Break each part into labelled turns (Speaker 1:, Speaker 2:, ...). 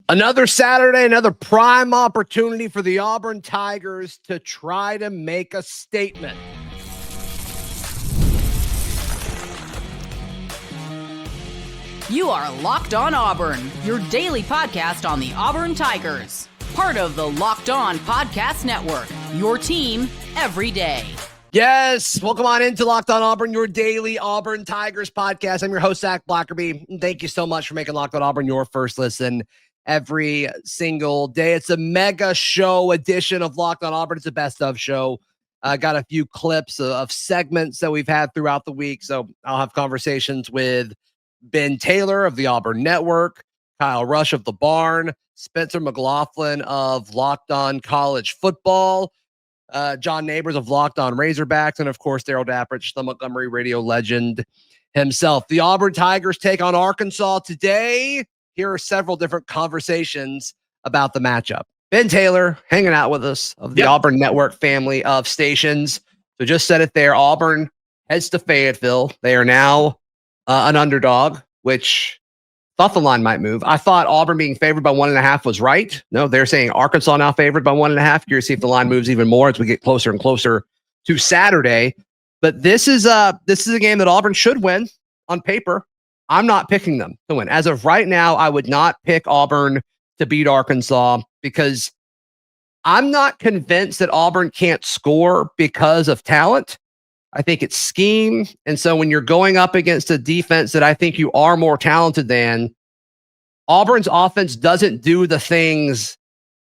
Speaker 1: Another Saturday, another prime opportunity for the Auburn Tigers to try to make a statement.
Speaker 2: You are Locked On Auburn, your daily podcast on the Auburn Tigers. Part of the Locked On Podcast Network, your team every day.
Speaker 1: Yes, welcome on into Locked On Auburn, your daily Auburn Tigers podcast. I'm your host, Zach Blackerby. Thank you so much for making Locked On Auburn your first listen every single day. It's a mega show edition of Locked On Auburn. It's a best of show. I got a few clips of segments that we've had throughout the week. So I'll have conversations with Ben Taylor of the Auburn Network, Kyle Rush of The Barn, Spencer McLaughlin of Locked On College Football, John Neighbors of Locked On Razorbacks, and of course, Daryl Dapprich, the Montgomery radio legend himself. The Auburn Tigers take on Arkansas today. Here are several different conversations about the matchup. Ben Taylor hanging out with us of the Auburn Network family of stations. So just said it there. Auburn heads to Fayetteville. They are now an underdog, which thought the line might move. I thought Auburn being favored by 1.5 was right. No, they're saying Arkansas now favored by 1.5. Curious to see if the line moves even more as we get closer and closer to Saturday. But this is a game that Auburn should win on paper. I'm not picking them to win. As of right now, I would not pick Auburn to beat Arkansas because I'm not convinced that Auburn can't score because of talent. I think it's scheme. And so when you're going up against a defense that I think you are more talented than, Auburn's offense doesn't do the things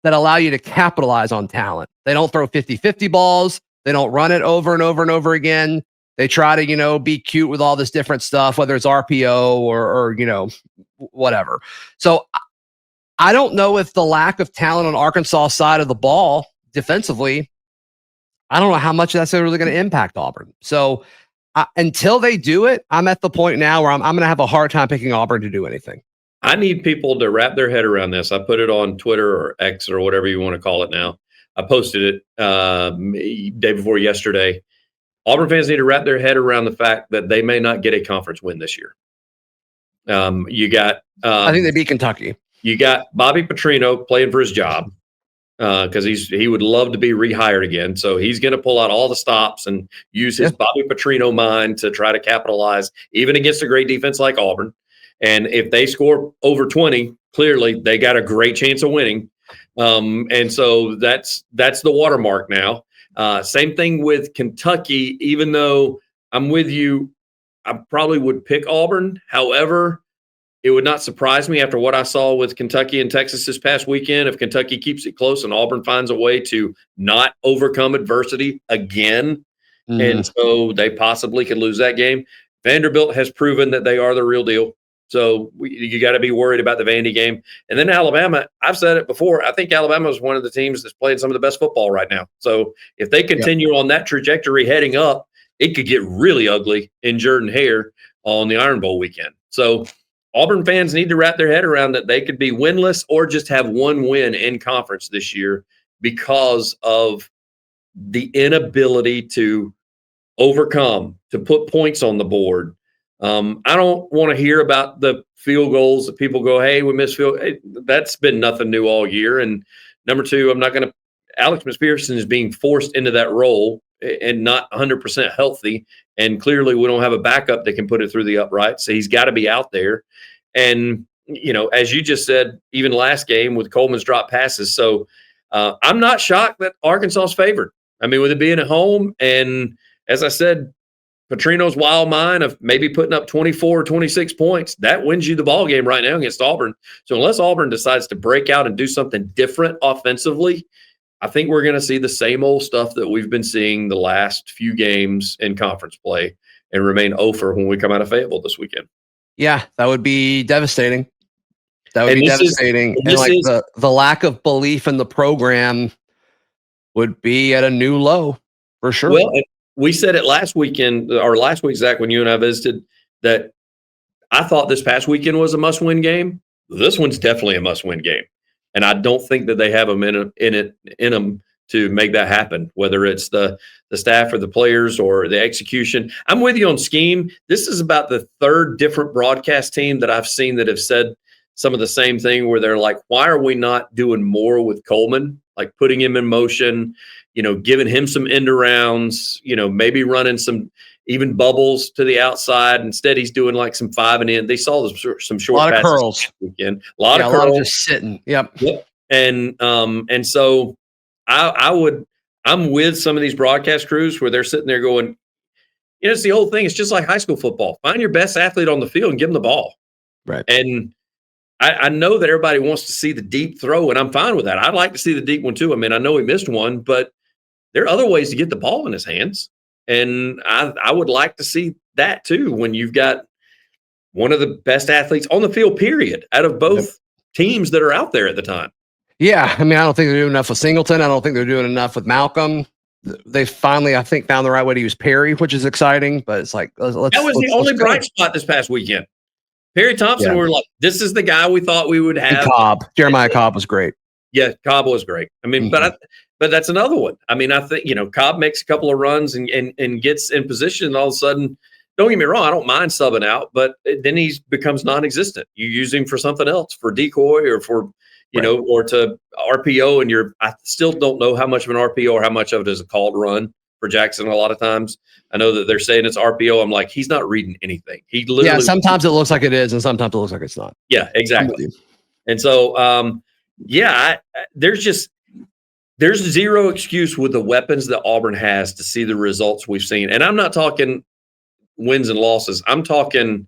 Speaker 1: that allow you to capitalize on talent. They don't throw 50-50 balls. They don't run it over and over and over again. They try to, be cute with all this different stuff, whether it's RPO or whatever. So I don't know if the lack of talent on Arkansas' side of the ball defensively, I don't know how much that's really going to impact Auburn. So until they do it, I'm at the point now where I'm going to have a hard time picking Auburn to do anything.
Speaker 3: I need people to wrap their head around this. I put it on Twitter or X or whatever you want to call it now. I posted it day before yesterday. Auburn fans need to wrap their head around the fact that they may not get a conference win this year. I
Speaker 1: think they beat Kentucky.
Speaker 3: You got Bobby Petrino playing for his job because he would love to be rehired again. So he's going to pull out all the stops and use his Bobby Petrino mind to try to capitalize, even against a great defense like Auburn. And if they score over 20, clearly they got a great chance of winning. And so that's the watermark now. Same thing with Kentucky, even though I'm with you, I probably would pick Auburn. However, it would not surprise me after what I saw with Kentucky and Texas this past weekend if Kentucky keeps it close and Auburn finds a way to not overcome adversity again. And so they possibly could lose that game. Vanderbilt has proven that they are the real deal. So you got to be worried about the Vandy game. And then Alabama, I've said it before, I think Alabama is one of the teams that's playing some of the best football right now. So if they continue on that trajectory heading up, it could get really ugly in Jordan-Hare on the Iron Bowl weekend. So Auburn fans need to wrap their head around that they could be winless or just have one win in conference this year because of the inability to overcome, to put points on the board. I don't want to hear about the field goals that people go, hey, we missed field. Hey, that's been nothing new all year. And number two, Alex McPherson is being forced into that role and not 100% healthy. And clearly we don't have a backup that can put it through the upright. So he's got to be out there. And, as you just said, even last game with Coleman's drop passes. So I'm not shocked that Arkansas is favored. I mean, with it being at home, and as I said, Petrino's wild mind of maybe putting up 24 or 26 points, that wins you the ball game right now against Auburn. So unless Auburn decides to break out and do something different offensively, I think we're going to see the same old stuff that we've been seeing the last few games in conference play and remain 0 when we come out of Fayetteville this weekend.
Speaker 1: Yeah, that would be devastating. That would be devastating. And the lack of belief in the program would be at a new low for sure.
Speaker 3: Well, we said it last week, Zach, when you and I visited, that I thought this past weekend was a must-win game. This one's definitely a must-win game. And I don't think that they have them in them to make that happen, whether it's the staff or the players or the execution. I'm with you on scheme. This is about the third different broadcast team that I've seen that have said some of the same thing where they're like, why are we not doing more with Coleman? Like putting him in motion, giving him some end arounds, maybe running some even bubbles to the outside. Instead, he's doing like some 5 and in. They saw some short
Speaker 1: a lot
Speaker 3: passes
Speaker 1: of curls
Speaker 3: this weekend. A lot of
Speaker 1: curls.
Speaker 3: A lot of
Speaker 1: just sitting. Yep.
Speaker 3: And so I'm with some of these broadcast crews where they're sitting there going, it's the whole thing. It's just like high school football. Find your best athlete on the field and give them the ball.
Speaker 1: Right.
Speaker 3: And I know that everybody wants to see the deep throw, and I'm fine with that. I'd like to see the deep one too. I mean, I know he missed one, but there are other ways to get the ball in his hands. And I would like to see that too when you've got one of the best athletes on the field, period, out of both teams that are out there at the time.
Speaker 1: Yeah. I mean, I don't think they're doing enough with Singleton. I don't think they're doing enough with Malcolm. They finally, I think, found the right way to use Perry, which is exciting, but it's like, that was the only
Speaker 3: bright spot this past weekend. Perry Thompson, we're like, this is the guy we thought we would have.
Speaker 1: And Cobb. Jeremiah Cobb was great.
Speaker 3: Yeah, Cobb was great. I mean, but that's another one. I mean, I think, Cobb makes a couple of runs and gets in position, and all of a sudden, don't get me wrong, I don't mind subbing out, but then he becomes non-existent. You use him for something else, for decoy or for, or to RPO, and I still don't know how much of an RPO or how much of it is a called run for Jackson a lot of times. I know that they're saying it's RPO. I'm like, he's not reading anything. He literally.
Speaker 1: Yeah, sometimes it looks like it is, and sometimes it looks like it's not.
Speaker 3: Yeah, exactly. And so, there's zero excuse with the weapons that Auburn has to see the results we've seen. And I'm not talking wins and losses. I'm talking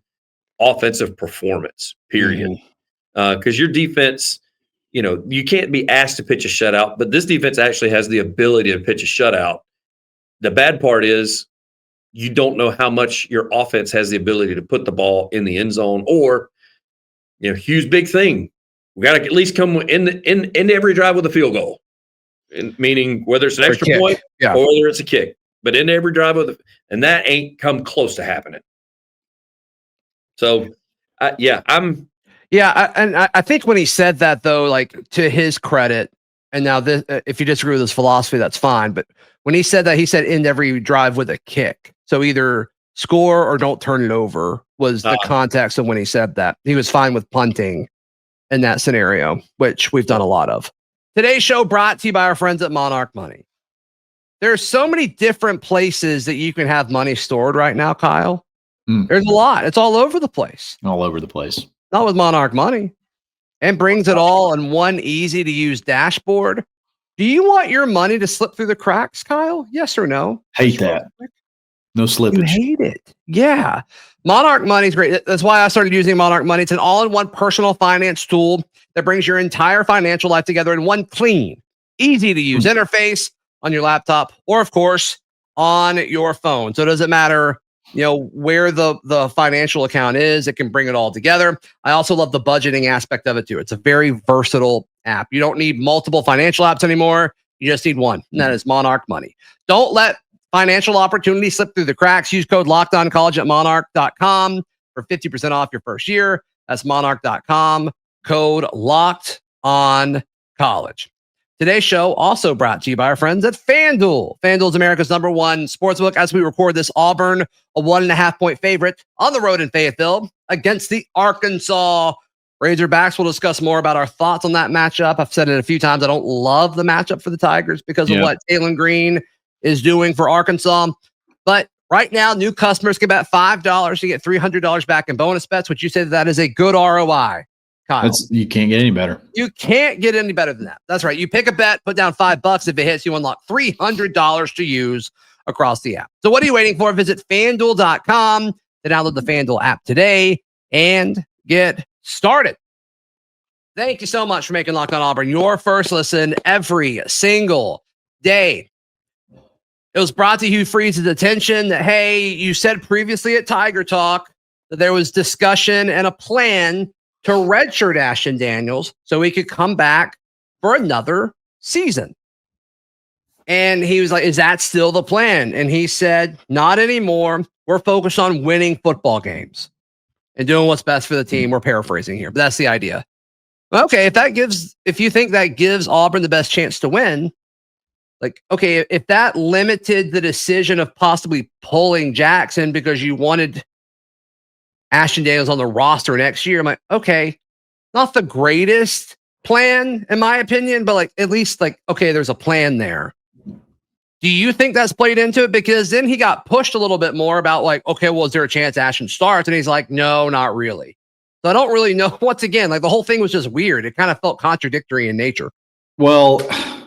Speaker 3: offensive performance, period. Because your defense, you can't be asked to pitch a shutout, but this defense actually has the ability to pitch a shutout. The bad part is you don't know how much your offense has the ability to put the ball in the end zone, or, Hugh's big thing. We got to at least come in every drive with a field goal, meaning whether it's an extra point or whether it's a kick, but in every drive and that ain't come close to happening. So, I
Speaker 1: think when he said that, though, like, to his credit, and now this, if you disagree with his philosophy, that's fine. But when he said that, he said end every drive with a kick. So either score or don't turn it over was the context of when he said that. He was fine with punting in that scenario, which we've done a lot of. Today's show brought to you by our friends at Monarch Money. There's so many different places that you can have money stored right now, Kyle. There's a lot. It's all over the place.
Speaker 4: All over the place.
Speaker 1: Not with Monarch Money. And brings it all in one easy-to-use dashboard. Do you want your money to slip through the cracks, Kyle? Yes or no?
Speaker 4: Hate that. No slippage.
Speaker 1: You hate it. Yeah. Monarch Money is great. That's why I started using Monarch Money. It's an all-in-one personal finance tool that brings your entire financial life together in one clean, easy-to-use interface on your laptop or, of course, on your phone. So it doesn't matter where the financial account is, it can bring it all together. I also love the budgeting aspect of it too. It's a very versatile app. You don't need multiple financial apps anymore. You just need one, and that is Monarch Money. Don't let financial opportunities slip through the cracks. Use code LOCKEDONCollege at monarch.com for 50% off your first year. That's monarch.com, code LOCKEDONCollege. Today's show also brought to you by our friends at FanDuel. FanDuel is America's #1 sportsbook. As we record this, Auburn, a 1.5-point favorite on the road in Fayetteville against the Arkansas Razorbacks. We'll discuss more about our thoughts on that matchup. I've said it a few times. I don't love the matchup for the Tigers because of what Taylon Green is doing for Arkansas. But right now, new customers can bet $5 to get $300 back in bonus bets, which you say that is a good ROI. Kyle.
Speaker 4: You can't get any better.
Speaker 1: You can't get any better than that. That's right. You pick a bet, put down $5. If it hits, you unlock $300 to use across the app. So what are you waiting for? Visit FanDuel.com to download the FanDuel app today and get started. Thank you so much for making Locked On Auburn your first listen every single day. It was brought to Hugh Freeze's attention that, hey, you said previously at Tiger Talk that there was discussion and a plan to redshirt Ashton Daniels so he could come back for another season. And he was like, is that still the plan? And he said, not anymore. We're focused on winning football games and doing what's best for the team. We're paraphrasing here, but that's the idea. Okay, if you think that gives Auburn the best chance to win, like, okay, if that limited the decision of possibly pulling Jackson because you wanted Ashton Daniels on the roster next year, I'm like, okay, not the greatest plan, in my opinion, but like at least like, okay, there's a plan there. Do you think that's played into it? Because then he got pushed a little bit more about like, okay, well, is there a chance Ashton starts? And he's like, no, not really. So I don't really know. Once again, like the whole thing was just weird. It kind of felt contradictory in nature.
Speaker 4: Well,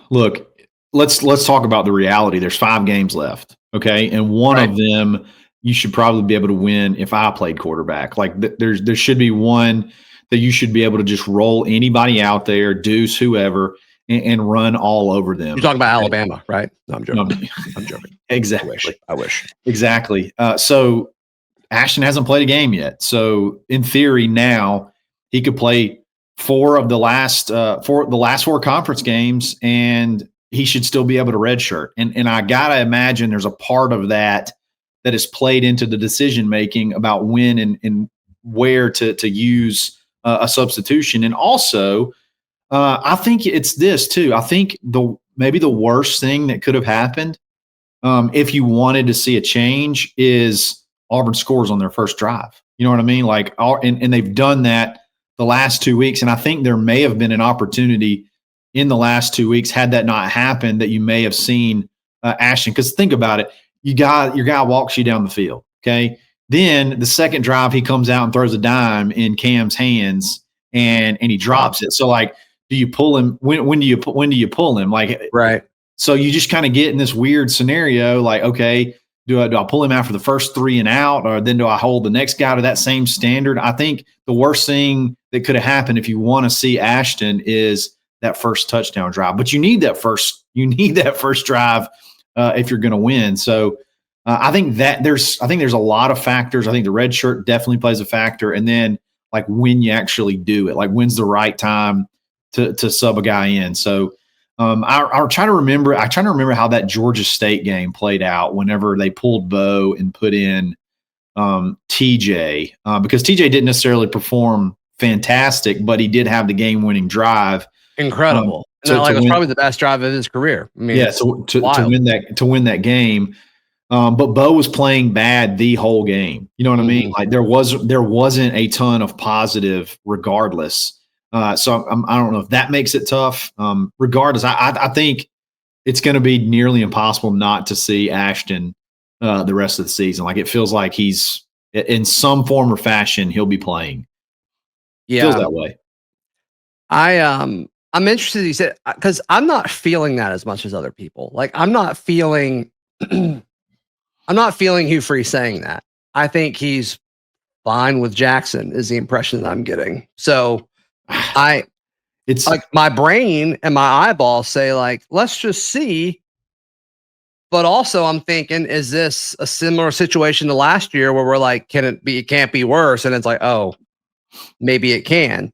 Speaker 4: look, let's talk about the reality. There's 5 games left, okay, and one of them you should probably be able to win. If I played quarterback, like there should be one that you should be able to just roll anybody out there, deuce whoever, and run all over them.
Speaker 1: You're talking about Alabama, right? No, I'm joking.
Speaker 4: No,
Speaker 1: I'm joking.
Speaker 4: Exactly.
Speaker 1: I wish.
Speaker 4: Exactly. So Ashton hasn't played a game yet. So in theory, now he could play 4 of the last 4 conference games, and he should still be able to redshirt. And I gotta imagine there's a part of that is played into the decision making about when and where to use a substitution. And also, I think it's this too. I think maybe the worst thing that could have happened, if you wanted to see a change, is Auburn scores on their first drive. You know what I mean? Like, and they've done that the last 2 weeks. And I think there may have been an opportunity in the last 2 weeks, had that not happened, that you may have seen Ashton. Because think about it. Your guy walks you down the field. Okay. Then the second drive, he comes out and throws a dime in Cam's hands and he drops it. So like, do you pull him? When do you pull him? Like,
Speaker 1: right.
Speaker 4: So you just kind of get in this weird scenario. Like, okay, do I pull him after the first 3 and out, or then do I hold the next guy to that same standard? I think the worst thing that could have happened if you want to see Ashton is that first touchdown drive. But you need that first drive if you're going to win. So I think there's a lot of factors. I think the red shirt definitely plays a factor, and then like when you actually do it, like when's the right time to sub a guy in. So I try to remember how that Georgia State game played out whenever they pulled Bo and put in TJ, because TJ didn't necessarily perform fantastic, but he did have the game-winning drive.
Speaker 1: Incredible. It was probably the best drive of his career. I mean,
Speaker 4: to win that game. But Bo was playing bad the whole game. You know what I mean? Like there wasn't a ton of positive regardless. So I don't know if that makes it tough. Regardless, I think it's going to be nearly impossible not to see Ashton the rest of the season. Like it feels like he's in some form or fashion he'll be playing.
Speaker 1: Yeah,
Speaker 4: feels that way.
Speaker 1: I'm interested. You said, because I'm not feeling that as much as other people. Like I'm not feeling Hugh Freeze saying that. I think he's fine with Jackson is the impression that I'm getting. So it's like my brain and my eyeballs say like, let's just see. But also I'm thinking, is this a similar situation to last year where we're like, it can't be worse. And it's like, oh, maybe it can.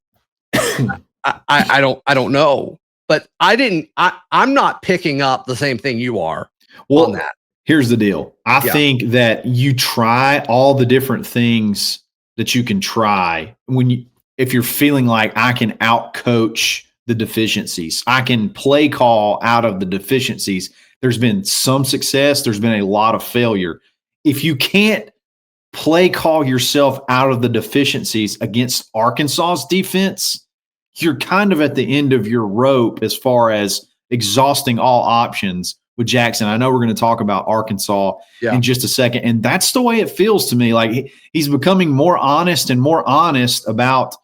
Speaker 1: I don't know, but I'm not picking up the same thing you are on that.
Speaker 4: Here's the deal. I think that you try all the different things that you can try if you're feeling like I can outcoach the deficiencies, I can play call out of the deficiencies. There's been some success. There's been a lot of failure. If you can't play call yourself out of the deficiencies against Arkansas's defense, you're kind of at the end of your rope as far as exhausting all options with Jackson. I know we're going to talk about Arkansas in just a second, and that's the way it feels to me. Like he's becoming more honest and more honest about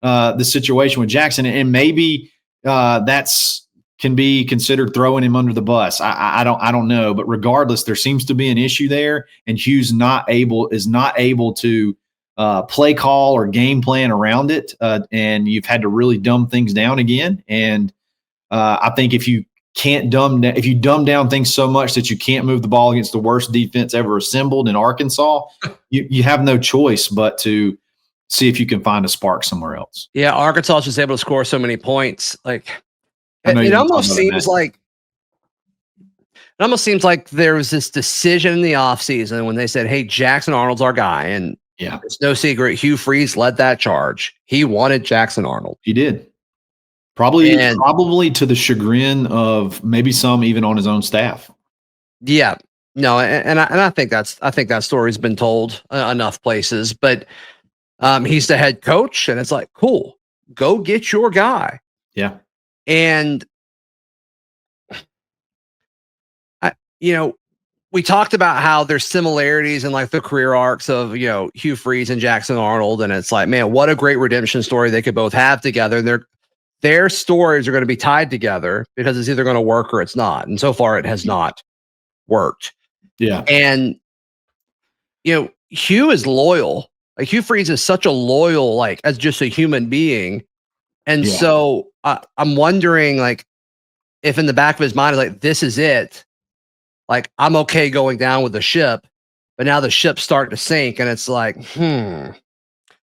Speaker 4: the situation with Jackson, and maybe that's can be considered throwing him under the bus. I don't know, but regardless, there seems to be an issue there, and Hugh's is not able to play call or game plan around it, and you've had to really dumb things down again. And I think if you dumb down things so much that you can't move the ball against the worst defense ever assembled in Arkansas, you have no choice but to see if you can find a spark somewhere else.
Speaker 1: Yeah, Arkansas is just able to score so many points. Like it almost seems like there was this decision in the offseason when they said, hey, Jackson Arnold's our guy. And it's no secret, Hugh Freeze led that charge. He wanted Jackson Arnold.
Speaker 4: He did. Probably to the chagrin of maybe some even on his own staff.
Speaker 1: Yeah. No, and I think that story's been told enough places, but he's the head coach, and it's like, cool. go get your guy.
Speaker 4: Yeah.
Speaker 1: And we talked about how there's similarities in like the career arcs of, Hugh Freeze and Jackson Arnold. And it's like, man, what a great redemption story they could both have together. And their stories are going to be tied together because it's either going to work or it's not. And so far it has not worked.
Speaker 4: Yeah.
Speaker 1: And, Hugh is loyal. Like Hugh Freeze is such a loyal, like as just a human being. And so I'm wondering like if in the back of his mind is like, this is it. Like, I'm okay going down with the ship, but now the ship's starting to sink. And it's like, do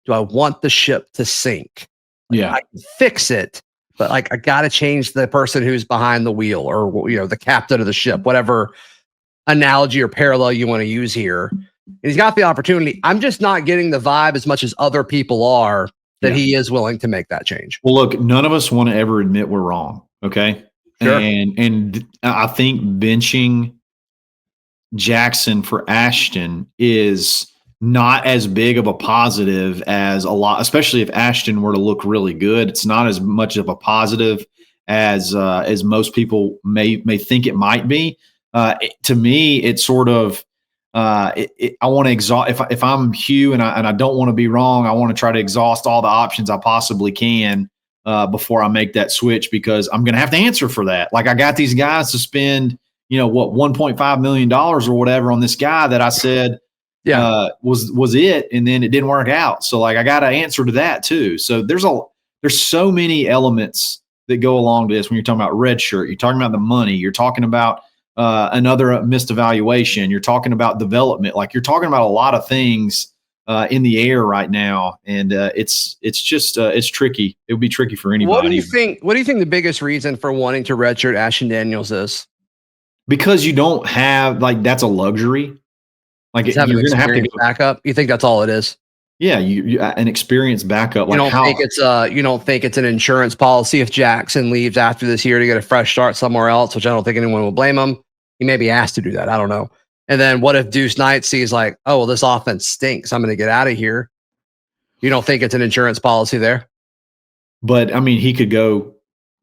Speaker 1: I want the ship to sink?
Speaker 4: Yeah.
Speaker 1: I can fix it, but like, I got to change the person who's behind the wheel or, the captain of the ship, whatever analogy or parallel you want to use here. And he's got the opportunity. I'm just not getting the vibe as much as other people are that he is willing to make that change.
Speaker 4: Well, look, none of us want to ever admit we're wrong. Okay.
Speaker 1: Sure.
Speaker 4: And I think benching Jackson for Ashton is not as big of a positive as a lot, especially if Ashton were to look really good. It's not as much of a positive as most people may think it might be. To me, it's sort of I want to exhaust. If I'm Hugh and I don't want to be wrong, I want to try to exhaust all the options I possibly can before I make that switch, because I'm going to have to answer for that. Like, I got these guys to spend, $1.5 million or whatever on this guy that I said was it, and then it didn't work out. So like, I got to answer to that too. So there's so many elements that go along to this. When you're talking about red shirt, you're talking about the money, you're talking about another missed evaluation, you're talking about development, like you're talking about a lot of things in the air right now, and it's tricky. It would be tricky for anybody.
Speaker 1: What do you think the biggest reason for wanting to redshirt Ashton Daniels is?
Speaker 4: Because you don't have, like, that's a luxury. Like, you're
Speaker 1: going to
Speaker 4: have to
Speaker 1: go backup. You think that's all it is?
Speaker 4: Yeah, you an experienced backup.
Speaker 1: You
Speaker 4: like
Speaker 1: you don't think it's an insurance policy if Jackson leaves after this year to get a fresh start somewhere else, which I don't think anyone will blame him. He may be asked to do that. I don't know. And then what if Deuce Knight sees like, oh, well, this offense stinks, I'm going to get out of here. You don't think it's an insurance policy there?
Speaker 4: But I mean, he could go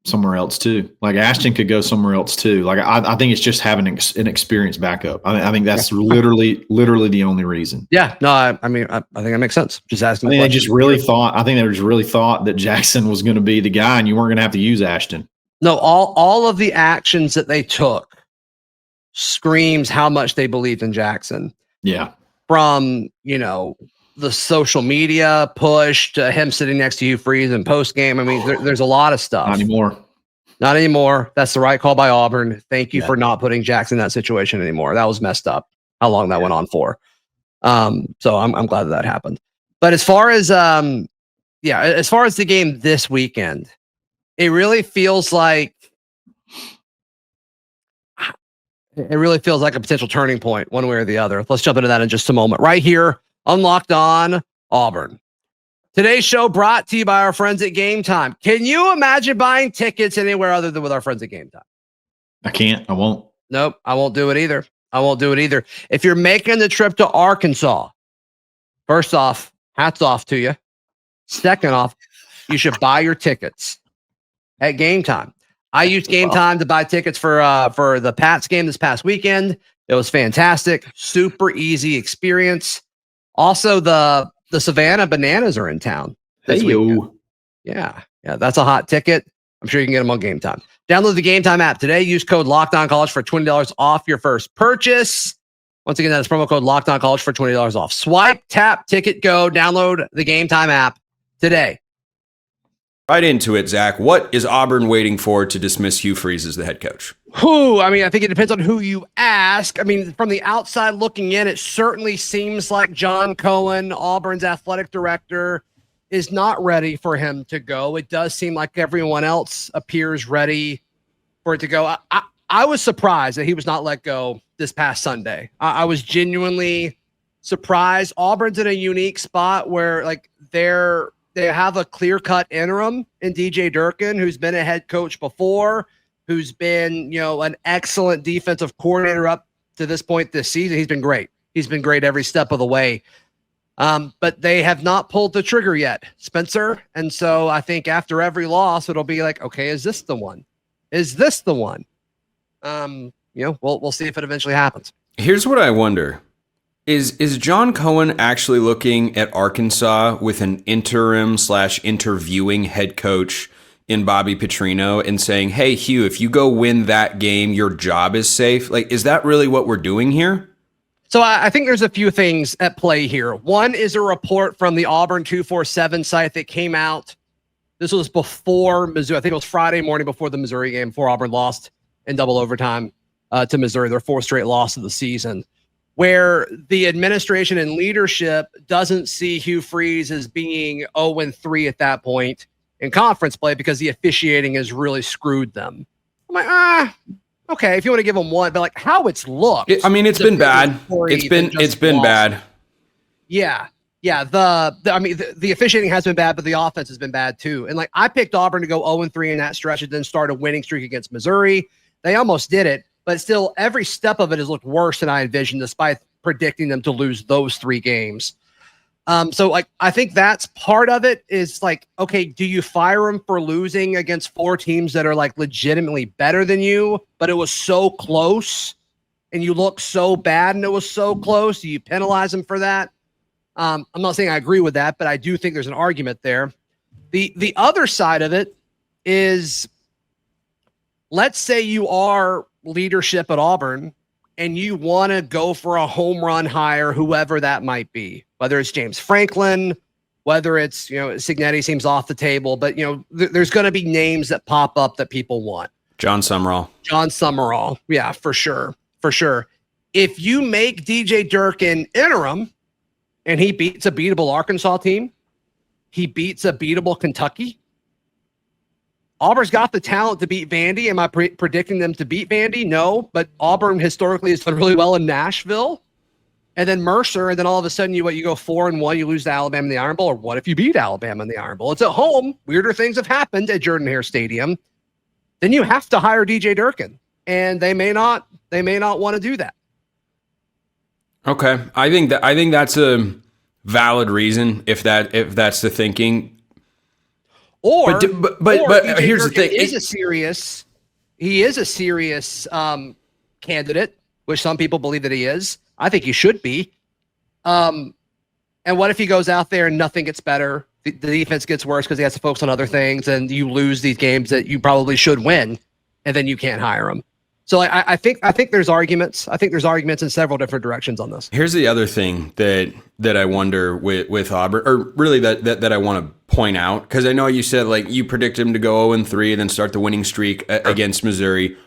Speaker 4: somewhere else too. Like Ashton could go somewhere else too. Like I think it's just having an experienced backup. I think that's literally the only reason.
Speaker 1: Yeah, no, I think that makes sense. Just asking.
Speaker 4: I think they just really thought that Jackson was going to be the guy, and you weren't going to have to use Ashton.
Speaker 1: No, all of the actions that they took screams how much they believed in Jackson.
Speaker 4: Yeah.
Speaker 1: From, the social media push to him sitting next to Hugh Freeze in post game. I mean, there's a lot of stuff. Not anymore. That's the right call by Auburn. Thank you for not putting Jackson in that situation anymore. That was messed up. How long that went on for. So I'm glad that happened. But as far as the game this weekend, it really feels like a potential turning point one way or the other. Let's jump into that in just a moment. Right here on Locked On Auburn. Today's show brought to you by our friends at Gametime. Can you imagine buying tickets anywhere other than with our friends at Gametime?
Speaker 4: I can't. I won't.
Speaker 1: Nope. I won't do it either. If you're making the trip to Arkansas, first off, hats off to you. Second off, you should buy your tickets at Gametime. I used Gametime to buy tickets for the Pats game this past weekend. It was fantastic. Super easy experience. Also, the Savannah Bananas are in town this weekend. Yeah, that's a hot ticket. I'm sure you can get them on Gametime. Download the Gametime app today. Use code LOCKEDONCollege for $20 off your first purchase. Once again, that's promo code LOCKEDONCollege for $20 off. Swipe, tap, ticket, go. Download the Gametime app today.
Speaker 5: Right into it, Zach. What is Auburn waiting for to dismiss Hugh Freeze as the head coach?
Speaker 1: I think it depends on who you ask. I mean, from the outside looking in, it certainly seems like John Cohen, Auburn's athletic director, is not ready for him to go. It does seem like everyone else appears ready for it to go. I was surprised that he was not let go this past Sunday. I was genuinely surprised. Auburn's in a unique spot where they have a clear-cut interim in DJ Durkin, who's been a head coach before, who's been, an excellent defensive coordinator up to this point this season. He's been great. He's been great every step of the way. But they have not pulled the trigger yet, Spencer. And so I think after every loss, it'll be like, okay, is this the one? Is this the one? We'll see if it eventually happens.
Speaker 5: Here's what I wonder. Is John Cohen actually looking at Arkansas with an interim/interviewing head coach in Bobby Petrino and saying, hey, Hugh, if you go win that game, your job is safe? Like, is that really what we're doing here?
Speaker 1: So I think there's a few things at play here. One is a report from the Auburn 247 site that came out. This was before Missouri. I think it was Friday morning before the Missouri game, before Auburn lost in double overtime to Missouri, their fourth straight loss of the season, where the administration and leadership doesn't see Hugh Freeze as being 0-3 at that point in conference play because the officiating has really screwed them. I'm like, okay, if you want to give them one, but like how it's looked.
Speaker 5: It's been bad. It's been bad.
Speaker 1: Yeah. The officiating has been bad, but the offense has been bad too. And like I picked Auburn to go 0-3 in that stretch and then start a winning streak against Missouri. They almost did it, but still every step of it has looked worse than I envisioned, despite predicting them to lose those 3 games. So like I think that's part of it is like, okay, do you fire him for losing against 4 teams that are like legitimately better than you, but it was so close and you look so bad and it was so close? Do you penalize him for that? I'm not saying I agree with that, but I do think there's an argument there. The other side of it is, let's say you are leadership at Auburn and you want to go for a home run hire, whoever that might be, whether it's James Franklin, whether it's, Cignetti seems off the table, but, there's going to be names that pop up that people want.
Speaker 5: John Summerall. Yeah, for sure. If you make DJ Durkin interim and he beats a beatable Arkansas team, he beats a beatable Kentucky, Auburn's got the talent to beat Vandy. Am I predicting them to beat Vandy? No, but Auburn historically has done really well in Nashville. And then Mercer, and then all of a sudden you go 4-1, you lose to Alabama in the Iron Bowl. Or what if you beat Alabama in the Iron Bowl? It's at home. Weirder things have happened at Jordan-Hare Stadium. Then you have to hire DJ Durkin, and they may not want to do that. Okay, I think that's a valid reason if that's the thinking.
Speaker 1: But
Speaker 5: here's the thing:
Speaker 1: he is a serious candidate, which some people believe that he is. I think he should be. And what if he goes out there and nothing gets better? The defense gets worse because he has to focus on other things, and you lose these games that you probably should win, and then you can't hire him. So I think there's arguments. I think there's arguments in several different directions on this.
Speaker 5: Here's the other thing that I wonder with Auburn, or really that I want to point out, because I know you said like you predict him to go 0-3 and then start the winning streak against Missouri.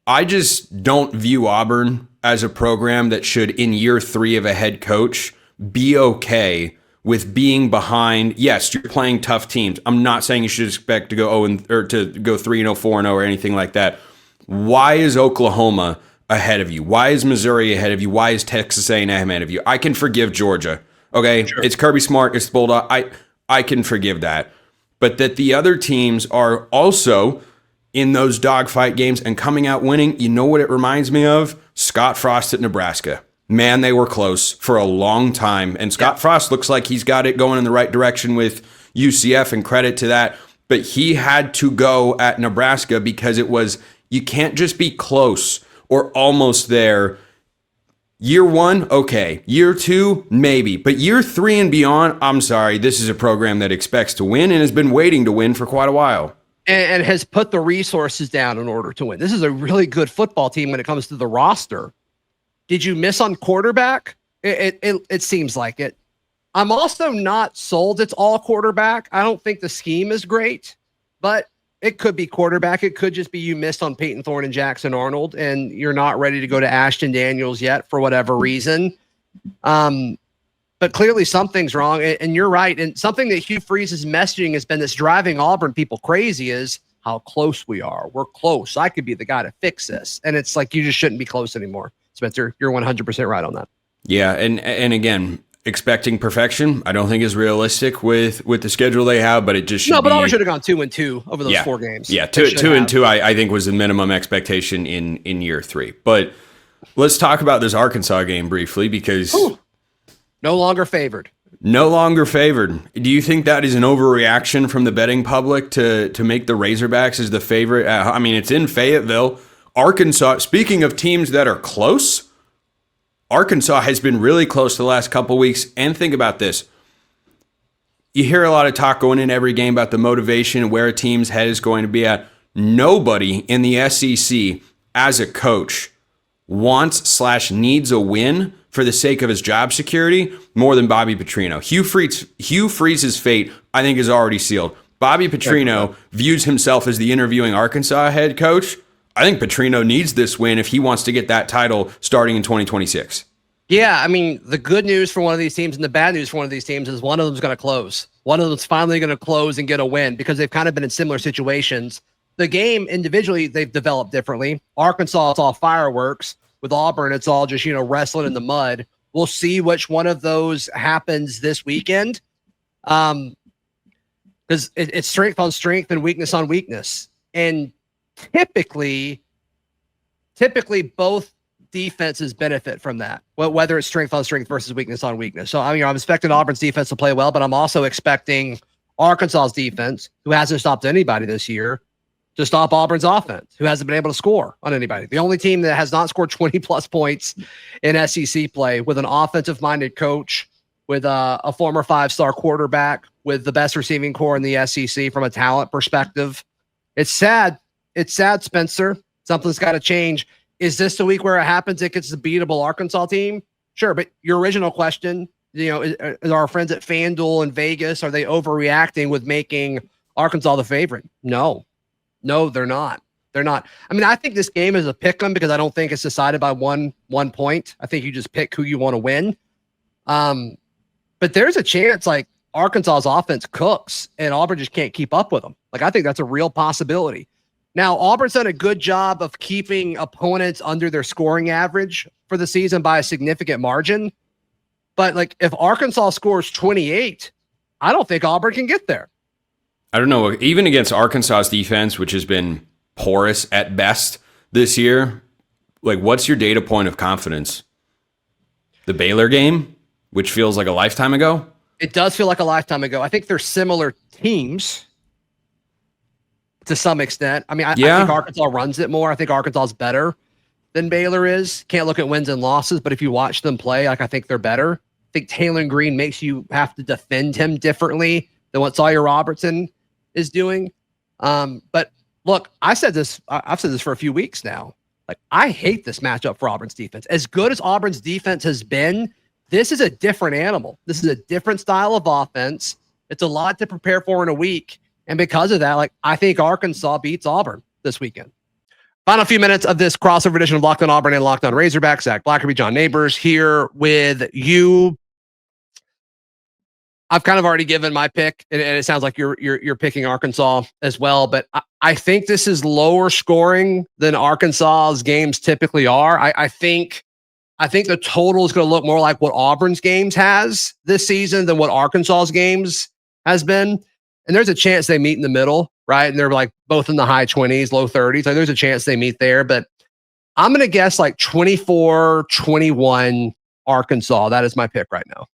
Speaker 5: I just don't view Auburn as a program that should, in year 3 of a head coach, be okay with being behind. Yes, you're playing tough teams. I'm not saying you should expect to go to go 3-0, 4-0, or anything like that. Why is Oklahoma ahead of you? Why is Missouri ahead of you? Why is Texas A&M ahead of you? I can forgive Georgia. Okay, sure. It's Kirby Smart. It's Bulldog. I can forgive that. But that the other teams are also in those dogfight games and coming out winning, you know what it reminds me of? Scott Frost at Nebraska. Man, they were close for a long time. And Scott Frost looks like he's got it going in the right direction with UCF, and credit to that. But he had to go at Nebraska because it was, you can't just be close or almost there. Year 1, okay. Year 2, maybe. But year 3 and beyond, I'm sorry, this is a program that expects to win and has been waiting to win for quite a while.
Speaker 1: And has put the resources down in order to win. This is a really good football team when it comes to the roster. Did you miss on quarterback? It seems like it. I'm also not sold it's all quarterback. I don't think the scheme is great, but it could be quarterback. It could just be you missed on Peyton Thorne and Jackson Arnold, and you're not ready to go to Ashton Daniels yet for whatever reason. But clearly something's wrong, and you're right. And something that Hugh Freeze's messaging has been that's driving Auburn people crazy is how close we are. We're close. I could be the guy to fix this. And it's like, you just shouldn't be close anymore. Spencer, you're 100% right on that.
Speaker 5: Yeah, and again, expecting perfection, I don't think is realistic with the schedule they have, but it just should
Speaker 1: No, but Auburn should have gone 2-2 over those 4 games.
Speaker 5: Yeah, 2-2, I think was the minimum expectation in year 3. But let's talk about this Arkansas game briefly because...
Speaker 1: no longer favored.
Speaker 5: No longer favored. Do you think that is an overreaction from the betting public to make the Razorbacks as the favorite? I mean, it's in Fayetteville. Arkansas, speaking of teams that are close, Arkansas has been really close the last couple weeks. And think about this. You hear a lot of talk going in every game about the motivation and where a team's head is going to be at. Nobody in the SEC as a coach wants/needs a win for the sake of his job security more than Bobby Petrino. Hugh Freeze's fate, I think, is already sealed. Bobby Petrino views himself as the interviewing Arkansas head coach. I think Petrino needs this win if he wants to get that title starting in 2026.
Speaker 1: Yeah, I mean, the good news for one of these teams and the bad news for one of these teams is one of them's going to close. One of them's finally going to close and get a win because they've kind of been in similar situations. The game individually, they've developed differently. Arkansas, it's all fireworks. With Auburn, it's all just, wrestling in the mud. We'll see which one of those happens this weekend. Because it's strength on strength and weakness on weakness. And typically both defenses benefit from that, whether it's strength on strength versus weakness on weakness. So, I'm expecting Auburn's defense to play well, but I'm also expecting Arkansas's defense, who hasn't stopped anybody this year, to stop Auburn's offense, who hasn't been able to score on anybody. The only team that has not scored 20-plus points in SEC play with an offensive-minded coach, with a former 5-star quarterback, with the best receiving core in the SEC from a talent perspective. It's sad. It's sad, Spencer. Something's got to change. Is this the week where it happens? It gets the beatable Arkansas team? Sure, but your original question, is our friends at FanDuel and Vegas, are they overreacting with making Arkansas the favorite? No, they're not. They're not. I mean, I think this game is a pick 'em because I don't think it's decided by one point. I think you just pick who you want to win. But there's a chance like Arkansas's offense cooks and Auburn just can't keep up with them. Like, I think that's a real possibility. Now, Auburn's done a good job of keeping opponents under their scoring average for the season by a significant margin. But like, if Arkansas scores 28, I don't think Auburn can get there.
Speaker 5: I don't know. Even against Arkansas's defense, which has been porous at best this year, like, what's your data point of confidence? The Baylor game, which feels like a lifetime ago?
Speaker 1: It does feel like a lifetime ago. I think they're similar teams to some extent. I mean, I think Arkansas runs it more. I think Arkansas is better than Baylor is. Can't look at wins and losses, but if you watch them play, like, I think they're better. I think Taylor Green makes you have to defend him differently than what Sawyer Robertson is doing. But look, I've said this for a few weeks now. Like, I hate this matchup for Auburn's defense. As good as Auburn's defense has been, this is a different animal. This is a different style of offense. It's a lot to prepare for in a week. And because of that, like, I think Arkansas beats Auburn this weekend. Final few minutes of this crossover edition of Locked On Auburn and Locked On Razorbacks. Zach Blackerby, John Neighbors here with you. I've kind of already given my pick, and it sounds like you're picking Arkansas as well. But I think this is lower scoring than Arkansas's games typically are. I think the total is going to look more like what Auburn's games has this season than what Arkansas's games has been. And there's a chance they meet in the middle, right? And they're like both in the high 20s, low 30s. Like, there's a chance they meet there. But I'm going to guess like 24-21 Arkansas. That is my pick right now.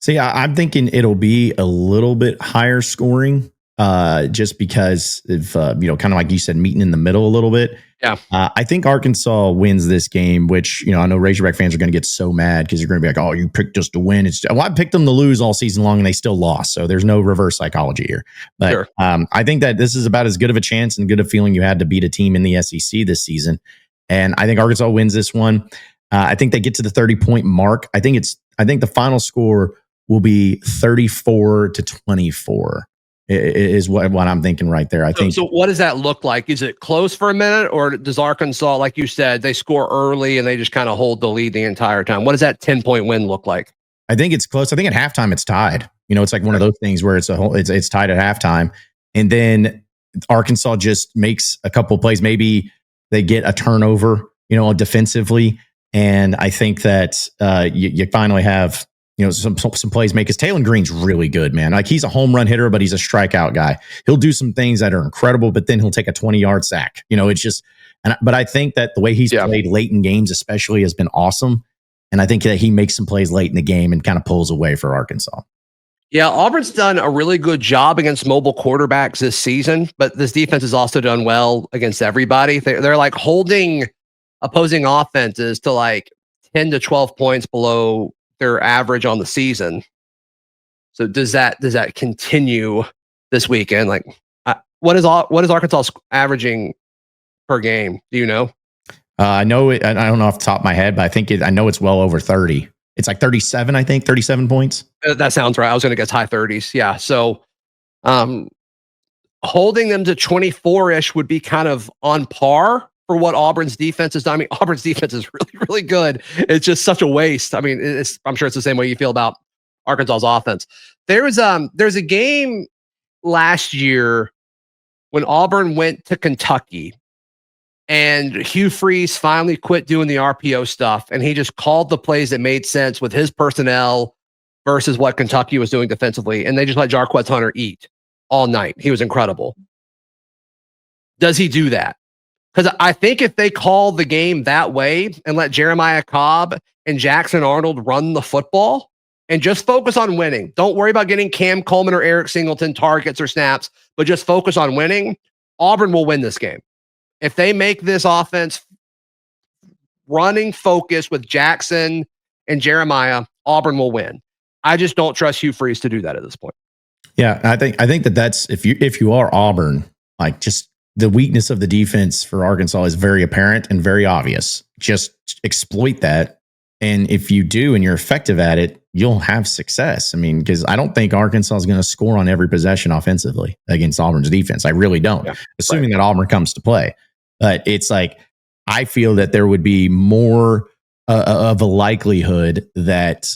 Speaker 6: See, I'm thinking it'll be a little bit higher scoring, just because of, kind of like you said, meeting in the middle a little bit.
Speaker 1: Yeah.
Speaker 6: I think Arkansas wins this game, which, I know Razorback fans are going to get so mad because they're going to be like, oh, you picked us to win. I picked them to lose all season long and they still lost. So there's no reverse psychology here. But
Speaker 1: sure.
Speaker 6: I think that this is about as good of a chance and good a feeling you had to beat a team in the SEC this season. And I think Arkansas wins this one. I think they get to the 30-point mark. I think the final score will be 34-24 is what I'm thinking right there. I think.
Speaker 1: So what does that look like? Is it close for a minute, or does Arkansas, like you said, they score early and they just kind of hold the lead the entire time? What does that 10-point win look like?
Speaker 6: I think it's close. I think at halftime it's tied. It's like one of those things where it's tied at halftime, and then Arkansas just makes a couple of plays. Maybe they get a turnover, defensively, and I think that you finally have. Some plays make, because Taylor Green's really good, man. Like, he's a home run hitter, but he's a strikeout guy. He'll do some things that are incredible, but then he'll take a 20-yard sack. It's just, but I think that the way he's played late in games, especially, has been awesome. And I think that he makes some plays late in the game and kind of pulls away for Arkansas.
Speaker 1: Yeah, Auburn's done a really good job against mobile quarterbacks this season, but this defense has also done well against everybody. They're like holding opposing offenses to like 10 to 12 points below their average on the season. So does that continue this weekend? Like, what is Arkansas averaging per game? Do you know?
Speaker 6: I know it. I don't know off the top of my head, but I know it's well over 30. It's like 37, I think, 37 points.
Speaker 1: That sounds right. I was going to guess high 30s. Yeah. So holding them to 24-ish would be kind of on par for what Auburn's defense has done. I mean, Auburn's defense is really, really good. It's just such a waste. I mean, I'm sure it's the same way you feel about Arkansas's offense. There's a game last year when Auburn went to Kentucky and Hugh Freeze finally quit doing the RPO stuff, and he just called the plays that made sense with his personnel versus what Kentucky was doing defensively, and they just let Jarquez Hunter eat all night. He was incredible. Does he do that? Because I think if they call the game that way and let Jeremiah Cobb and Jackson Arnold run the football and just focus on winning, don't worry about getting Cam Coleman or Eric Singleton targets or snaps, but just focus on winning, Auburn will win this game. If they make this offense running focus with Jackson and Jeremiah, Auburn will win. I just don't trust Hugh Freeze to do that at this point.
Speaker 6: Yeah, I think that's if you are Auburn, like just the weakness of the defense for Arkansas is very apparent and very obvious. Just exploit that, and if you do and you're effective at it, you'll have success. I mean, because I don't think Arkansas is going to score on every possession offensively against Auburn's defense. I really don't, assuming that Auburn comes to play. But it's like, I feel that there would be more of a likelihood that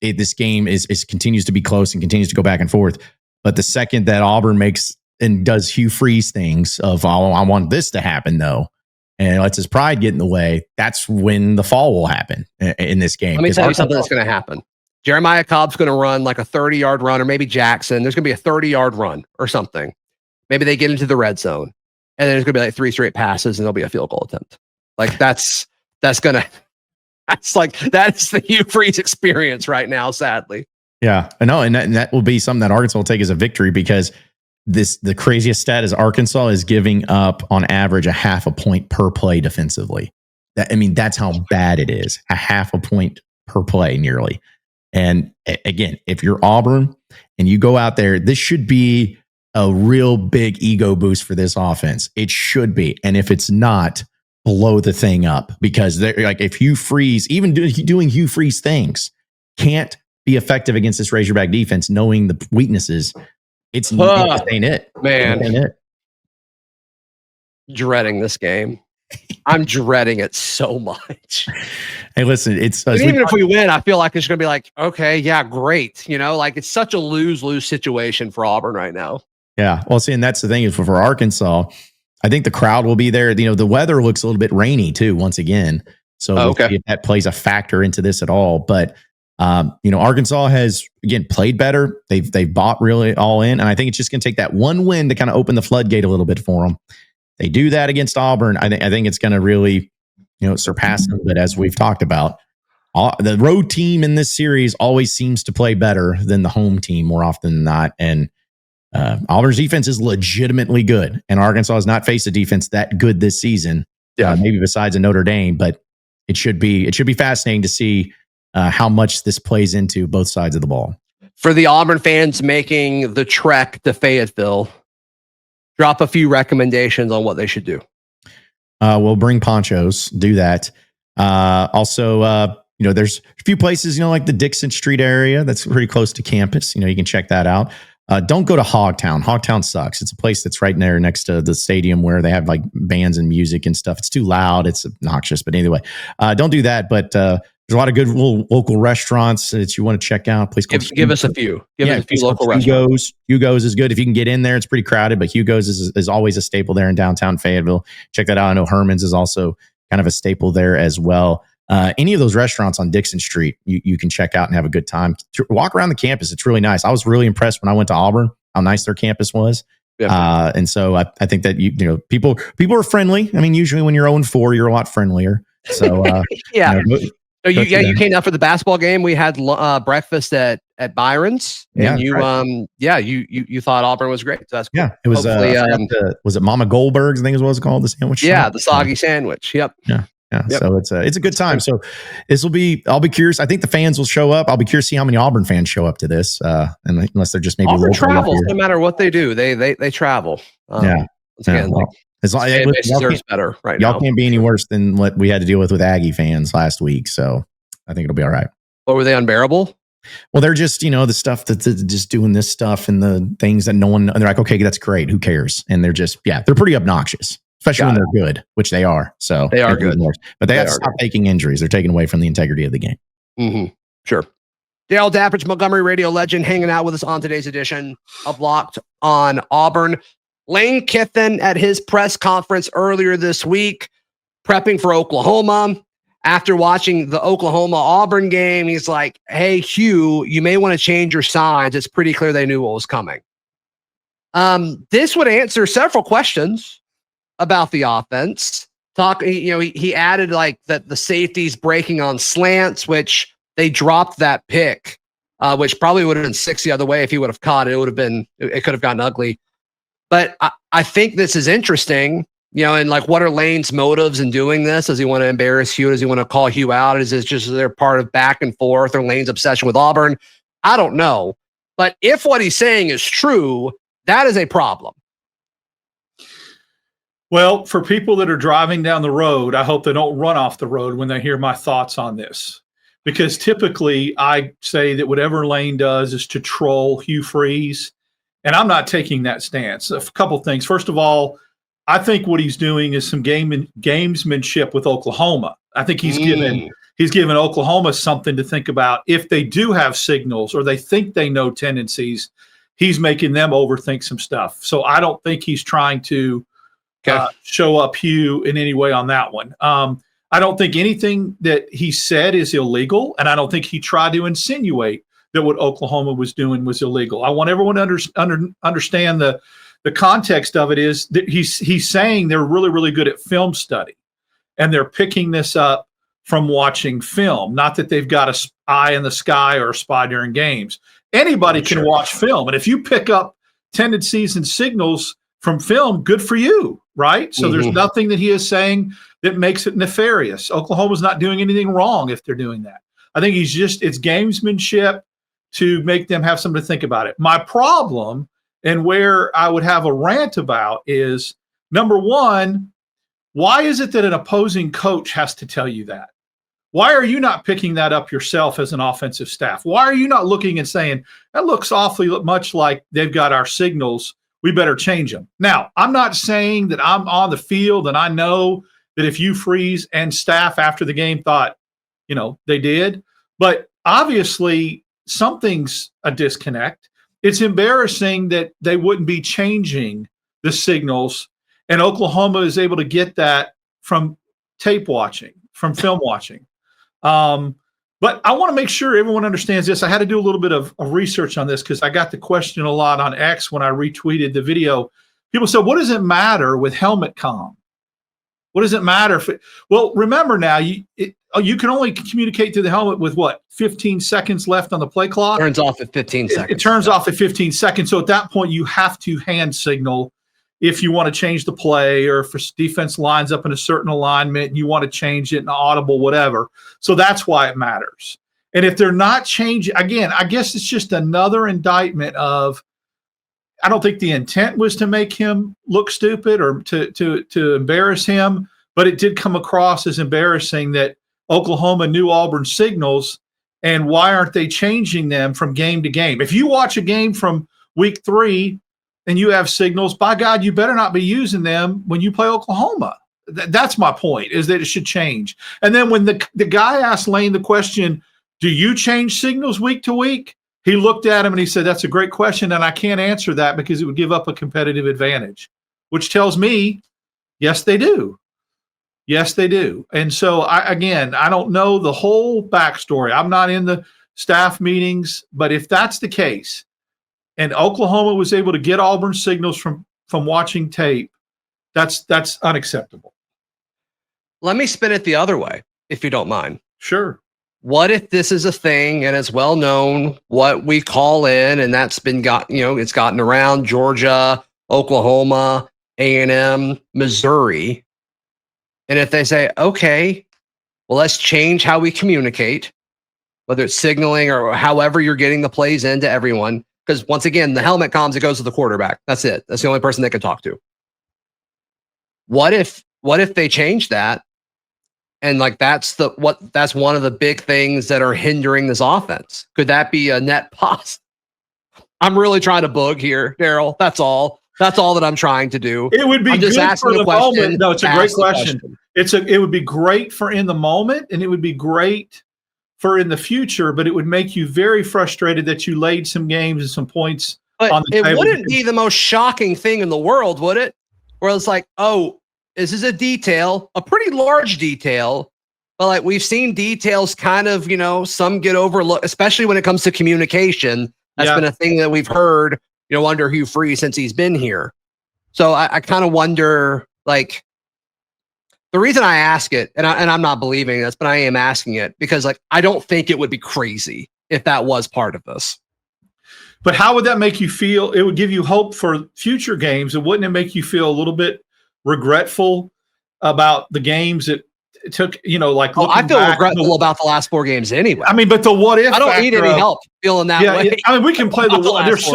Speaker 6: this game is continues to be close and continues to go back and forth. But the second that Auburn makes and does Hugh Freeze things of, oh, I want this to happen though, and lets his pride get in the way, that's when the fall will happen in this game.
Speaker 1: Let me tell you something that's going to happen. Jeremiah Cobb's going to run like a 30-yard run, or maybe Jackson. There's going to be a 30-yard run or something. Maybe they get into the red zone. And then there's going to be like 3 straight passes, and there'll be a field goal attempt. Like that's the Hugh Freeze experience right now, sadly.
Speaker 6: Yeah, I know, and that will be something that Arkansas will take as a victory, because the craziest stat is Arkansas is giving up on average a half a point per play defensively. That's how bad it is. A half a point per play nearly. And again, if you're Auburn and you go out there, this should be a real big ego boost for this offense. It should be. And if it's not, blow the thing up, because they're like, if Hugh Freeze, even doing Hugh Freeze things, can't be effective against this Razorback defense, knowing the weaknesses, it ain't it.
Speaker 1: Man.
Speaker 6: It ain't it.
Speaker 1: Dreading this game. I'm dreading it so much.
Speaker 6: Hey, listen,
Speaker 1: even if we win, I feel like it's going to be like, okay, yeah, great. Like it's such a lose-lose situation for Auburn right now.
Speaker 6: Yeah. Well, see, and that's the thing is for Arkansas, I think the crowd will be there. The weather looks a little bit rainy too, once again. So we'll see if that plays a factor into this at all. But, Arkansas has, again, played better. They've bought really all in. And I think it's just going to take that one win to kind of open the floodgate a little bit for them. They do that against Auburn. I think it's going to really, surpass them. But as we've talked about, the road team in this series always seems to play better than the home team more often than not. And Auburn's defense is legitimately good, and Arkansas has not faced a defense that good this season. Maybe besides a Notre Dame, but it should be fascinating to see how much this plays into both sides of the ball.
Speaker 1: For the Auburn fans making the trek to Fayetteville, drop a few recommendations on what they should do.
Speaker 6: We'll bring ponchos, do that. Also, there's a few places, like the Dixon Street area that's pretty close to campus. You can check that out. Don't go to Hogtown. Hogtown sucks. It's a place that's right there next to the stadium where they have like bands and music and stuff. It's too loud. It's obnoxious. But anyway, don't do that. But there's a lot of good local restaurants that you want to check out. Please
Speaker 1: give us a few. Give us a few local restaurants.
Speaker 6: Hugo's is good. If you can get in there, it's pretty crowded, but Hugo's is always a staple there in downtown Fayetteville. Check that out. I know Herman's is also kind of a staple there as well. Any of those restaurants on Dixon Street, you can check out and have a good time. Walk around the campus. It's really nice. I was really impressed when I went to Auburn, how nice their campus was. Yeah. And so I think that, people are friendly. I mean, usually when you're 0-4, you're a lot friendlier. So
Speaker 1: So you came down for the basketball game. We had breakfast at Byron's, and you thought Auburn was great. So that's cool.
Speaker 6: Yeah, it was. Was it Mama Goldberg's? I think is what it's called. The sandwich.
Speaker 1: Yeah,
Speaker 6: shop?
Speaker 1: the soggy sandwich. Yep.
Speaker 6: Yeah.
Speaker 1: Yep.
Speaker 6: So it's a good time. So I'll be curious. I think the fans will show up. I'll be curious to see how many Auburn fans show up to this. And unless they're just maybe
Speaker 1: Auburn travels, no matter what they do, they travel. Again, deserves better right now.
Speaker 6: Y'all can't be any worse than what we had to deal with Aggie fans last week. So I think it'll be all right.
Speaker 1: What, were they unbearable?
Speaker 6: Well, they're just, the stuff that's just doing this stuff and the things that no one, and they're like, okay, that's great. Who cares? And they're just, they're pretty obnoxious, especially when they're good, which they are. So
Speaker 1: they are good,
Speaker 6: but they have to stop taking injuries. They're taking away from the integrity of the game.
Speaker 1: Mm-hmm. Sure. Dale Dapprich, Montgomery radio legend, hanging out with us on today's edition of Locked on Auburn. Lane Kiffin at his press conference earlier this week, prepping for Oklahoma. After watching the Oklahoma-Auburn game, he's like, hey, Hugh, you may want to change your signs. It's pretty clear they knew what was coming. This would answer several questions about the offense. He added like that the safeties breaking on slants, which they dropped that pick, which probably would have been 6 the other way if he would have caught it. It could have gotten ugly. But I think this is interesting, and like, what are Lane's motives in doing this? Does he want to embarrass Hugh? Does he want to call Hugh out? Is this just their part of back and forth or Lane's obsession with Auburn? I don't know. But if what he's saying is true, that is a problem.
Speaker 7: Well, for people that are driving down the road, I hope they don't run off the road when they hear my thoughts on this. Because typically I say that whatever Lane does is to troll Hugh Freeze. And I'm not taking that stance. A couple things. First of all, I think what he's doing is some gamesmanship with Oklahoma. I think he's given Oklahoma something to think about. If they do have signals or they think they know tendencies, he's making them overthink some stuff. So I don't think he's trying to show up Hugh in any way on that one. I don't think anything that he said is illegal, and I don't think he tried to insinuate that what Oklahoma was doing was illegal. I want everyone to understand the context of it is that he's saying they're really, really good at film study, and they're picking this up from watching film, not that they've got an eye in the sky or a spy during games. Anybody can watch film, and if you pick up tendencies and signals from film, good for you, right? So there's nothing that he is saying that makes it nefarious. Oklahoma's not doing anything wrong if they're doing that. I think it's gamesmanship to make them have something to think about it. My problem, and where I would have a rant about, is number one, why is it that an opposing coach has to tell you that? Why are you not picking that up yourself as an offensive staff? Why are you not looking and saying, that looks awfully much like they've got our signals, we better change them? Now, I'm not saying that I'm on the field and I know that if Hugh Freeze and staff after the game thought, they did, but obviously something's a disconnect. It's embarrassing that they wouldn't be changing the signals, and Oklahoma is able to get that from tape watching, from film watching. But I want to make sure everyone understands this. I had to do a little bit of research on this because I got the question a lot on X when I retweeted the video. People said, what does it matter with helmet comm? What does it matter if well, remember now, you can only communicate through the helmet with 15 seconds left on the play clock?
Speaker 1: Turns off at 15 seconds.
Speaker 7: It turns off at 15 seconds. So at that point, you have to hand signal if you want to change the play, or if defense lines up in a certain alignment and you want to change it in audible, whatever. So that's why it matters. And if they're not changing, again, I guess it's just another indictment of, I don't think the intent was to make him look stupid or to embarrass him, but it did come across as embarrassing that Oklahoma knew Auburn's signals, and why aren't they changing them from game to game? If you watch a game from week 3 and you have signals, by God, you better not be using them when you play Oklahoma. That's my point, is that it should change. And then when the guy asked Lane the question, do you change signals week to week? He looked at him and he said, that's a great question, and I can't answer that because it would give up a competitive advantage, which tells me, yes, they do. Yes, they do. And so, I don't know the whole backstory. I'm not in the staff meetings, but if that's the case, and Oklahoma was able to get Auburn signals from watching tape, that's unacceptable.
Speaker 1: Let me spin it the other way, if you don't mind.
Speaker 7: Sure.
Speaker 1: what if this is a thing and it's well known what we call in, and that's been it's gotten around Georgia, Oklahoma, A&M, Missouri. And if they say, okay, well, let's change how we communicate, whether it's signaling or however you're getting the plays into everyone. Because once again, the helmet comms, it goes to the quarterback. That's it. That's the only person they can talk to. What if they change that? And like that's one of the big things that are hindering this offense. Could that be a net positive? I'm really trying to bug here, Daryl. That's all. That's all that I'm trying to do.
Speaker 7: It would be
Speaker 1: I'm just
Speaker 7: good for the moment. No, it's a great question.
Speaker 1: question.
Speaker 7: It would be great for in the moment, and it would be great for in the future, but it would make you very frustrated that you laid some games and some points on the table.
Speaker 1: It wouldn't be the most shocking thing in the world, would it? Where it's like, oh, this is a detail, a pretty large detail, but like we've seen details kind of, some get overlooked, especially when it comes to communication. That's been a thing that we've heard, under Hugh Freeze since he's been here. So I kind of wonder, like, the reason I ask it, and I'm not believing this, but I am asking it because, like, I don't think it would be crazy if that was part of this.
Speaker 7: But how would that make you feel? It would give you hope for future games. And wouldn't it make you feel a little bit regretful about the games that it took,
Speaker 1: I feel regretful about the last 4 games anyway.
Speaker 7: I mean, but the what if
Speaker 1: I don't need any help feeling that way.
Speaker 7: Yeah, I mean, we can play there's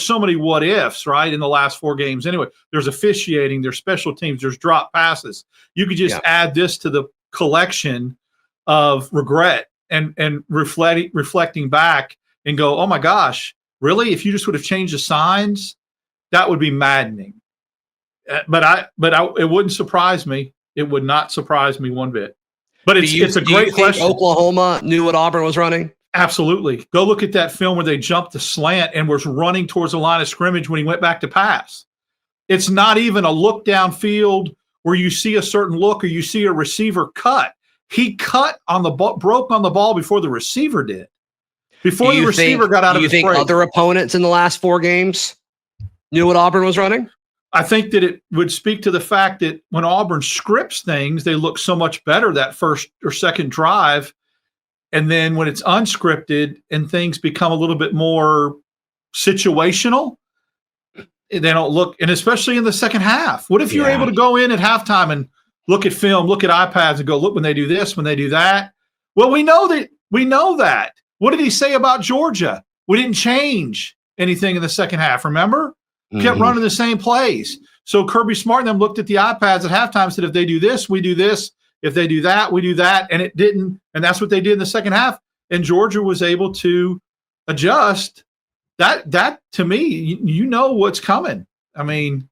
Speaker 7: so many what ifs, right? In the last 4 games. Anyway, there's officiating, there's special teams, there's drop passes. You could just add this to the collection of regret and reflecting back and go, oh my gosh, really? If you just would have changed the signs, that would be maddening. But it wouldn't surprise me. It would not surprise me one bit. But it's a great question.
Speaker 1: Oklahoma knew what Auburn was running?
Speaker 7: Absolutely. Go look at that film where they jumped the slant and was running towards the line of scrimmage when he went back to pass. It's not even a look downfield where you see a certain look or you see a receiver cut. He cut on the ball, broke on the ball before the receiver did. Before the receiver got out of his break.
Speaker 1: Do you think other opponents in the last 4 games knew what Auburn was running?
Speaker 7: I think that it would speak to the fact that when Auburn scripts things, they look so much better that first or second drive. And then when it's unscripted and things become a little bit more situational, they don't look, and especially in the second half. What if you're able to go in at halftime and look at film, look at iPads and go, look when they do this, when they do that? Well, we know that. What did he say about Georgia? We didn't change anything in the second half, remember? Kept running the same plays. So Kirby Smart and them looked at the iPads at halftime and said, if they do this, we do this. If they do that, we do that. And it didn't. And that's what they did in the second half. And Georgia was able to adjust. That to me, you know what's coming. I mean,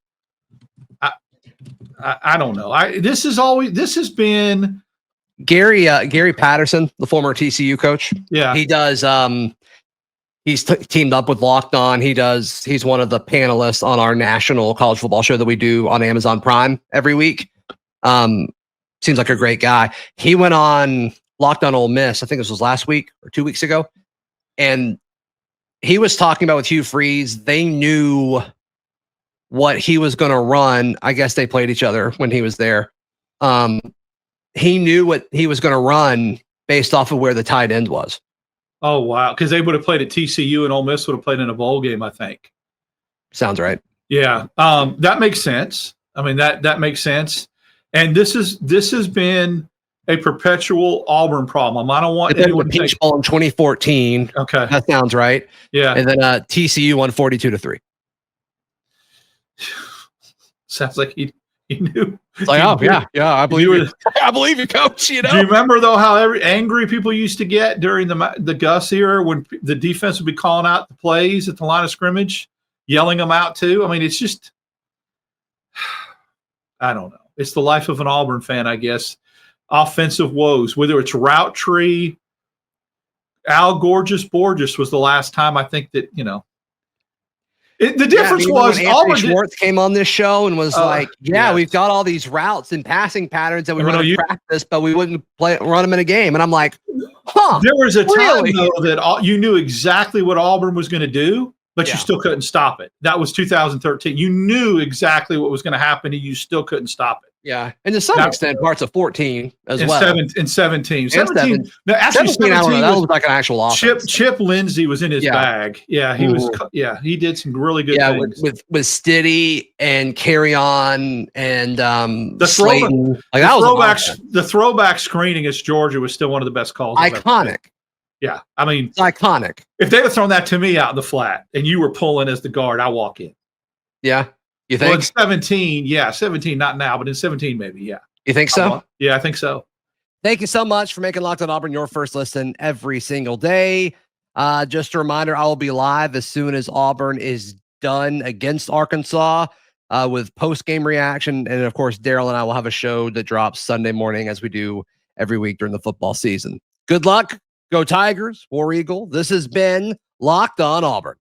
Speaker 7: I don't know. This has been
Speaker 1: Gary Patterson, the former TCU coach.
Speaker 7: Yeah.
Speaker 1: He does he's teamed up with Locked On. He's one of the panelists on our national college football show that we do on Amazon Prime every week. Seems like a great guy. He went on Locked On Ole Miss. I think this was last week or 2 weeks ago. And he was talking about with Hugh Freeze, they knew what he was going to run. I guess they played each other when he was there. He knew what he was going to run based off of where the tight end was.
Speaker 7: Oh, wow. Because they would have played at TCU and Ole Miss would have played in a bowl game, I think.
Speaker 1: Sounds right.
Speaker 7: Yeah. That makes sense. I mean, that makes sense. And this has been a perpetual Auburn problem. I don't want anyone to
Speaker 1: Peach Bowl in 2014.
Speaker 7: Okay.
Speaker 1: That sounds right.
Speaker 7: Yeah.
Speaker 1: And then TCU won 42-3.
Speaker 7: Sounds like he knew.
Speaker 1: It's like, I believe you. I believe you, coach. You know.
Speaker 7: Do you remember though how angry people used to get during the Gus era when the defense would be calling out the plays at the line of scrimmage, yelling them out too? I mean, it's just, I don't know. It's the life of an Auburn fan, I guess. Offensive woes, whether it's route tree, Al Borges was the last time I think that, the difference was
Speaker 1: Auburn Schwartz came on this show and was we've got all these routes and passing patterns that we run in practice, but we wouldn't run them in a game. And I'm like,
Speaker 7: there was a time though that you knew exactly what Auburn was going to do, but you still couldn't stop it. That was 2013. You knew exactly what was going to happen and you still couldn't stop it.
Speaker 1: Yeah, and to some extent, parts of 14 as well.
Speaker 7: 17. 17. No, actually,
Speaker 1: 17 I don't know. That was like an actual offense.
Speaker 7: Chip Lindsey was in his bag. Yeah, he was. Yeah, he did some really good things.
Speaker 1: with Stiddy and Carry On and
Speaker 7: the
Speaker 1: Slayton.
Speaker 7: The throwback screening against Georgia was still one of the best calls.
Speaker 1: Iconic.
Speaker 7: Yeah, I mean,
Speaker 1: it's iconic.
Speaker 7: If they had thrown that to me out in the flat and you were pulling as the guard, I walk in.
Speaker 1: Yeah. You think?
Speaker 7: Well, in 17, 17, not now, but in 17, maybe, yeah.
Speaker 1: You think so?
Speaker 7: Yeah, I think so.
Speaker 1: Thank you so much for making Locked On Auburn your first listen every single day. Just a reminder, I will be live as soon as Auburn is done against Arkansas with post-game reaction. And, of course, Daryl and I will have a show that drops Sunday morning as we do every week during the football season. Good luck. Go Tigers. War Eagle. This has been Locked On Auburn.